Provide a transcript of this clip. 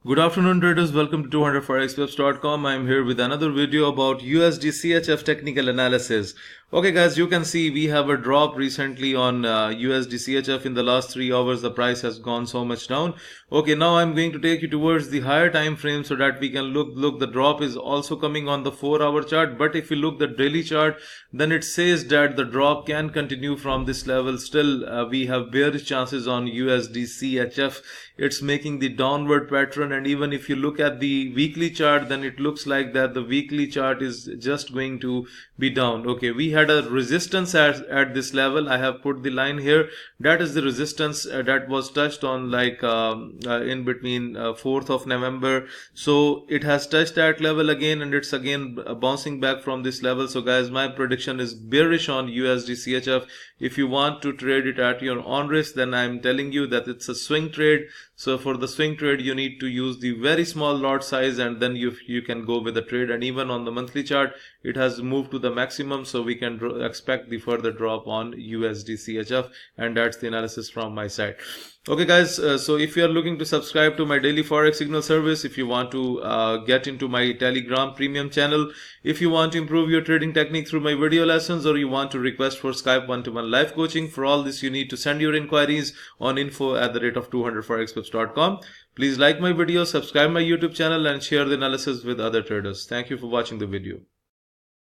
Good afternoon traders, welcome to 200forexwebs.com. I'm here with another video about USD CHF technical analysis. Okay guys, you can see we have a drop recently on USD CHF. In the last 3 hours the price has gone so much down. Okay, now I'm going to take you towards the higher time frame so that we can look the drop is also coming on the 4-hour chart, but if you look the daily chart, then it says that the drop can continue from this level. Still we have bearish chances on USD CHF. It's making the downward pattern, and even if you look at the weekly chart, then it looks like that the weekly chart is just going to be down. Okay, we had a resistance at this level. I have put the line here. That is the resistance that was touched on in between 4th of November. So it has touched that level again, and it's again bouncing back from this level. So guys, my prediction is bearish on USD CHF. If you want to trade it at your own risk, then I'm telling you that it's a swing trade. So for the swing trade, you need to use the very small lot size, and then you can go with the trade. And even on the monthly chart, it has moved to the maximum, so we can expect the further drop on USD CHF. And that's the analysis from my side. Okay guys, so if you are looking to subscribe to my daily forex signal service, if you want to get into my Telegram premium channel, if you want to improve your trading technique through my video lessons, or you want to request for Skype one-to-one live coaching, for all this you need to send your inquiries on info@200forexwebs.com. Please like my video, subscribe my YouTube channel, and share the analysis with other traders. Thank you for watching the video.